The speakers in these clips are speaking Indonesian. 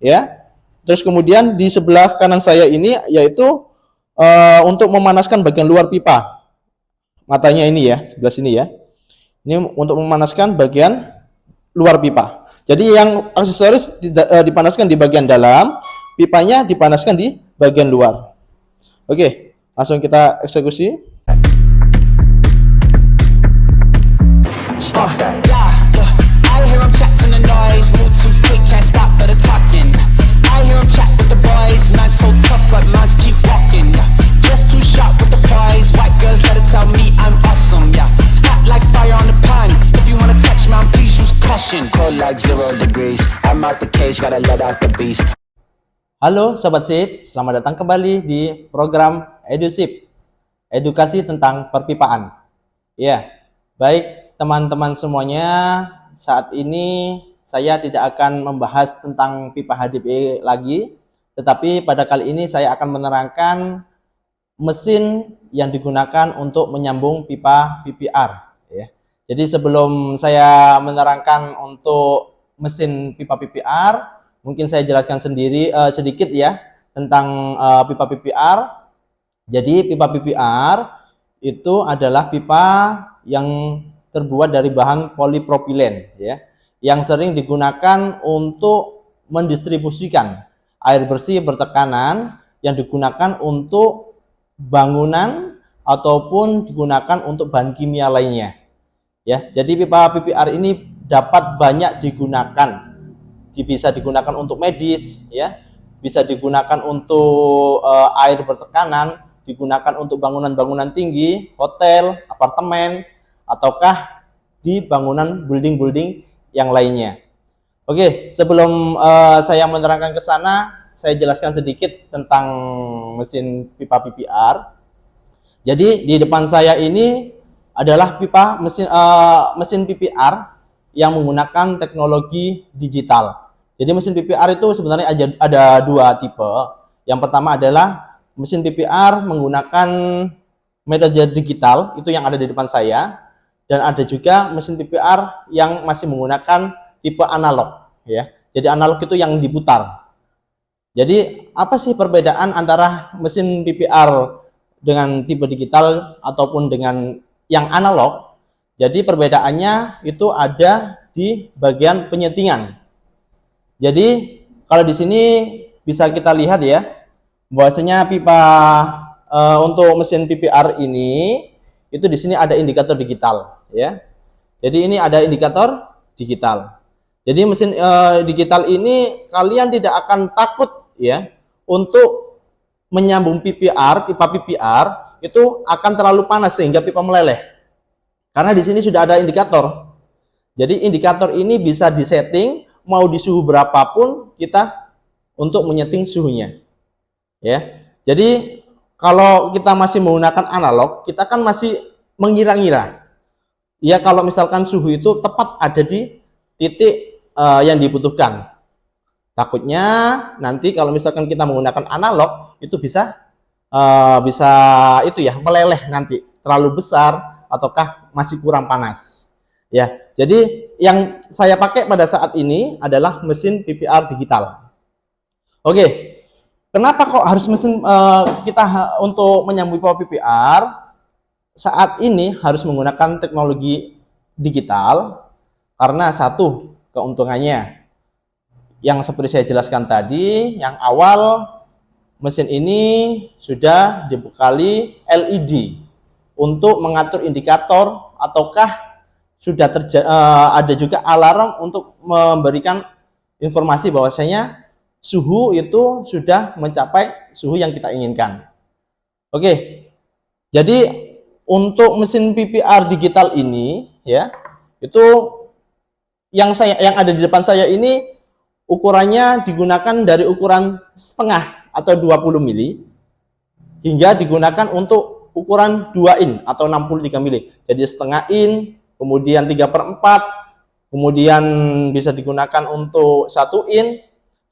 ya. Terus kemudian di sebelah kanan saya ini yaitu untuk memanaskan bagian luar pipa. Matanya ini ya, sebelah sini ya. Ini untuk memanaskan bagian luar pipa. Jadi yang aksesoris dipanaskan di bagian dalam, pipanya dipanaskan di bagian luar. Oke, langsung kita eksekusi. Halo Sobat SIP, selamat datang kembali di program EduSIP, edukasi tentang perpipaan. Ya, baik teman-teman semuanya, saat ini saya tidak akan membahas tentang pipa HDPE lagi, tetapi pada kali ini saya akan menerangkan mesin yang digunakan untuk menyambung pipa PPR. Ya. Jadi sebelum saya menerangkan untuk mesin pipa PPR, mungkin saya jelaskan sedikit ya tentang pipa PPR. Jadi pipa PPR itu adalah pipa yang terbuat dari bahan polipropilen ya, yang sering digunakan untuk mendistribusikan air bersih bertekanan yang digunakan untuk bangunan ataupun digunakan untuk bahan kimia lainnya. Ya, jadi pipa PPR ini dapat banyak digunakan. Bisa digunakan untuk medis ya, bisa digunakan untuk air bertekanan, digunakan untuk bangunan-bangunan tinggi, hotel, apartemen, ataukah di bangunan building-building yang lainnya. Oke, sebelum saya menerangkan ke sana, saya jelaskan sedikit tentang mesin pipa PPR. Jadi di depan saya ini adalah mesin PPR yang menggunakan teknologi digital. Jadi mesin PPR itu sebenarnya ada dua tipe. Yang pertama adalah mesin PPR menggunakan metode digital, itu yang ada di depan saya. Dan ada juga mesin PPR yang masih menggunakan tipe analog. Ya. Jadi analog itu yang diputar. Jadi apa sih perbedaan antara mesin PPR dengan tipe digital ataupun dengan yang analog? Jadi perbedaannya itu ada di bagian penyetingan. Jadi kalau di sini bisa kita lihat ya, bahwasanya pipa untuk mesin PPR ini itu di sini ada indikator digital ya. Jadi ini ada indikator digital. Jadi mesin digital ini kalian tidak akan takut ya untuk menyambung pipa PPR itu akan terlalu panas sehingga pipa meleleh. Karena di sini sudah ada indikator. Jadi indikator ini bisa disetting mau di suhu berapapun kita untuk menyeting suhunya. Ya. Jadi kalau kita masih menggunakan analog, kita kan masih mengira-ngira. Ya kalau misalkan suhu itu tepat ada di titik yang dibutuhkan. Takutnya nanti kalau misalkan kita menggunakan analog itu bisa itu ya meleleh nanti, terlalu besar ataukah masih kurang panas. Ya. Jadi yang saya pakai pada saat ini adalah mesin PPR digital. Oke. Kenapa kok harus mesin kita untuk menyambung pipa PPR saat ini harus menggunakan teknologi digital? Karena satu keuntungannya yang seperti saya jelaskan tadi, yang awal mesin ini sudah dibekali LED untuk mengatur indikator ataukah sudah ada juga alarm untuk memberikan informasi bahwasanya suhu itu sudah mencapai suhu yang kita inginkan. Oke. Jadi untuk mesin PPR digital ini ya, itu yang ada di depan saya ini ukurannya digunakan dari ukuran setengah atau 20 mili hingga digunakan untuk ukuran 2 in atau 63 mili. Jadi setengah in, kemudian 3/4, kemudian bisa digunakan untuk 1 in,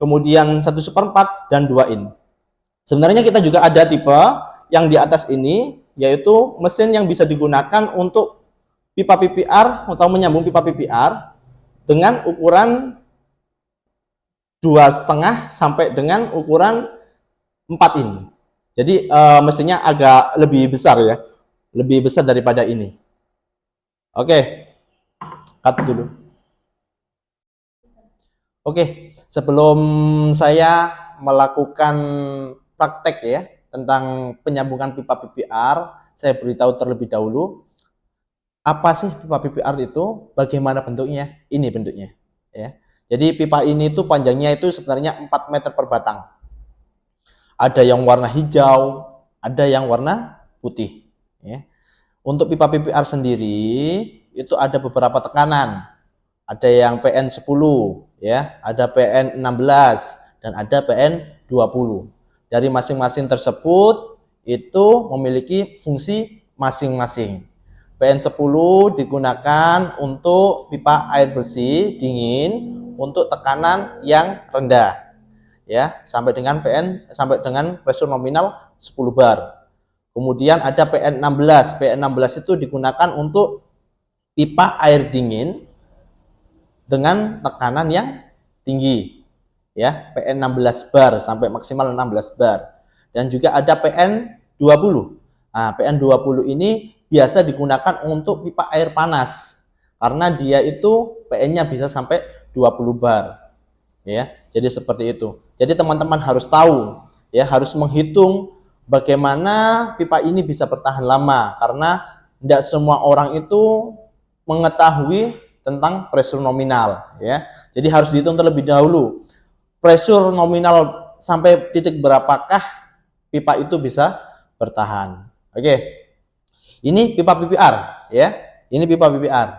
kemudian 1/4 dan 2 in. Sebenarnya kita juga ada tipe yang di atas ini, yaitu mesin yang bisa digunakan untuk pipa PPR atau menyambung pipa PPR dengan ukuran 2,5 sampai dengan ukuran 4 in. Jadi mesinnya agak lebih besar ya, lebih besar daripada ini. Oke, cut dulu. Oke, sebelum saya melakukan praktek ya tentang penyambungan pipa PPR, saya beritahu terlebih dahulu apa sih pipa PPR itu, bagaimana bentuknya. Ini bentuknya ya. Jadi pipa ini tuh panjangnya itu sebenarnya 4 meter per batang. Ada yang warna hijau, ada yang warna putih ya. Untuk pipa PPR sendiri itu ada beberapa tekanan. Ada yang PN10 ya, ada PN16 dan ada PN20. Dari masing-masing tersebut itu memiliki fungsi masing-masing. PN10 digunakan untuk pipa air bersih dingin untuk tekanan yang rendah ya, sampai dengan pressure nominal 10 bar. Kemudian ada PN16. PN16 itu digunakan untuk pipa air dingin dengan tekanan yang tinggi ya, PN16 bar sampai maksimal 16 bar. Dan juga ada PN20. Nah, PN20 ini biasa digunakan untuk pipa air panas karena dia itu PN-nya bisa sampai 20 bar ya. Jadi seperti itu. Jadi teman-teman harus tahu ya, harus menghitung bagaimana pipa ini bisa bertahan lama, karena tidak semua orang itu mengetahui tentang pressure nominal ya. Jadi harus dihitung terlebih dahulu pressure nominal sampai titik berapakah pipa itu bisa bertahan. Oke. Ini pipa PPR ya. Ini pipa PPR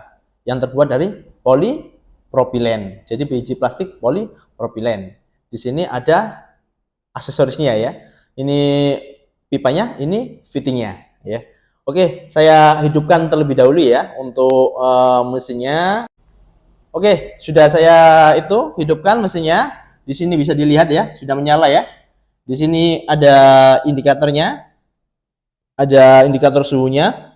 yang terbuat dari polipropilen. Jadi biji plastik polipropilen. Di sini ada aksesorisnya ya. Ini pipanya, ini fittingnya ya. Oke, saya hidupkan terlebih dahulu ya untuk mesinnya. Oke, sudah saya itu hidupkan mesinnya. Di sini bisa dilihat ya, sudah menyala ya. Di sini ada indikatornya, ada indikator suhunya.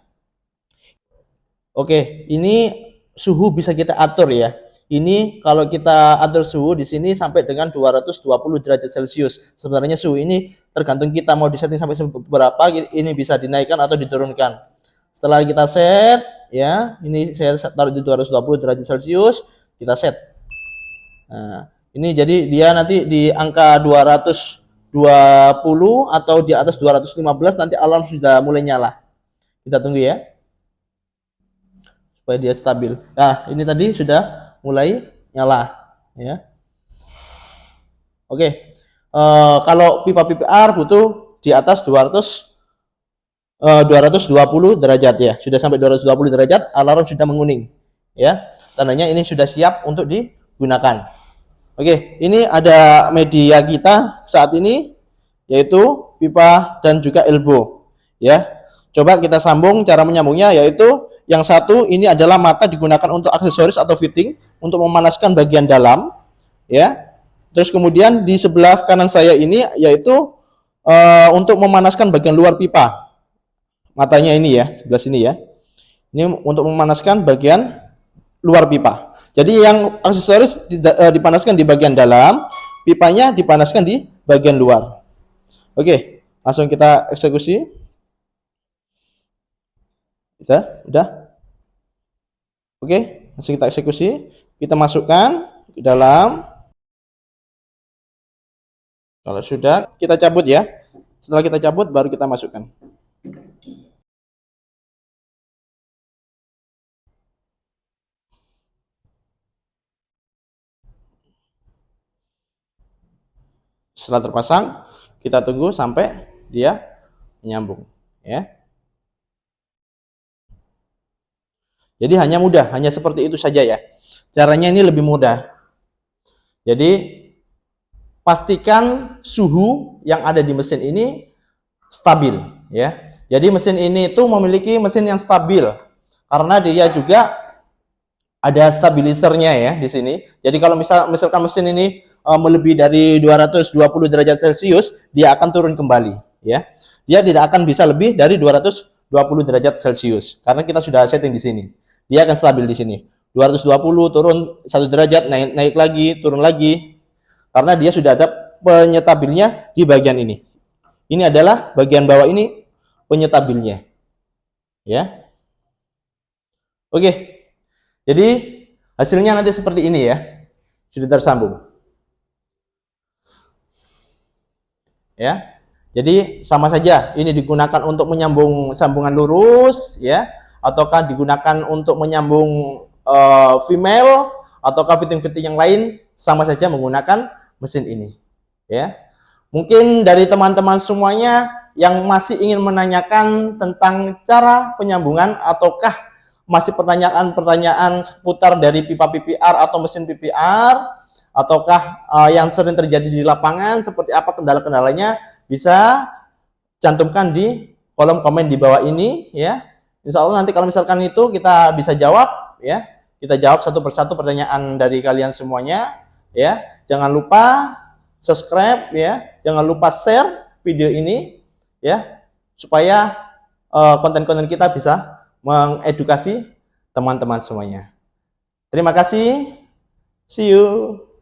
Oke, ini suhu bisa kita atur ya. Ini kalau kita atur suhu di sini sampai dengan 220 derajat Celcius. Sebenarnya suhu ini tergantung kita mau disetting sampai berapa, ini bisa dinaikkan atau diturunkan. Setelah kita set ya, ini saya taruh di 220 derajat Celcius, kita set. Nah, ini jadi dia nanti di angka 220 atau di atas 215 nanti alarm sudah mulai nyala. Kita tunggu ya, supaya dia stabil. Nah, ini tadi sudah mulai nyala ya. Oke. Kalau pipa PPR butuh di atas 220 derajat ya. Sudah sampai 220 derajat, alarm sudah menguning ya. Tandanya ini sudah siap untuk digunakan. Oke, ini ada media kita saat ini yaitu pipa dan juga elbow ya. Coba kita sambung, cara menyambungnya yaitu yang satu ini adalah mata digunakan untuk aksesoris atau fitting untuk memanaskan bagian dalam ya. Terus kemudian di sebelah kanan saya ini yaitu untuk memanaskan bagian luar pipa. Matanya ini ya, sebelah sini ya. Ini untuk memanaskan bagian luar pipa. Jadi yang aksesoris dipanaskan di bagian dalam, pipanya dipanaskan di bagian luar. Oke, langsung kita eksekusi. Udah? Oke, langsung kita eksekusi. Kita masukkan ke dalam. Kalau sudah, kita cabut ya. Setelah kita cabut, baru kita masukkan. Setelah terpasang, kita tunggu sampai dia menyambung ya. Jadi hanya mudah, hanya seperti itu saja ya. Caranya ini lebih mudah. Jadi pastikan suhu yang ada di mesin ini stabil ya. Jadi mesin ini itu memiliki mesin yang stabil karena dia juga ada stabilisernya ya di sini. Jadi kalau misalkan mesin ini melebihi dari 220 derajat Celcius, dia akan turun kembali ya. Dia tidak akan bisa lebih dari 220 derajat Celcius karena kita sudah setting di sini. Dia akan stabil di sini. 220 turun 1 derajat, naik lagi, turun lagi. karena dia sudah ada penyetabilnya di bagian ini. Ini adalah bagian bawah ini penyetabilnya. Ya. Oke. Jadi hasilnya nanti seperti ini ya. Sudah tersambung. Ya. Jadi sama saja ini digunakan untuk menyambung sambungan lurus ya, ataukah digunakan untuk menyambung female ataukah fitting-fitting yang lain, sama saja menggunakan mesin ini ya. Mungkin dari teman-teman semuanya yang masih ingin menanyakan tentang cara penyambungan ataukah masih pertanyaan-pertanyaan seputar dari pipa PPR atau mesin PPR, ataukah yang sering terjadi di lapangan seperti apa kendala-kendalanya, bisa cantumkan di kolom komen di bawah ini ya. Insya Allah nanti kalau misalkan itu kita bisa jawab ya. Kita jawab satu persatu pertanyaan dari kalian semuanya ya. Jangan lupa subscribe ya. Jangan lupa share video ini ya, supaya konten-konten kita bisa mengedukasi teman-teman semuanya. Terima kasih. See you.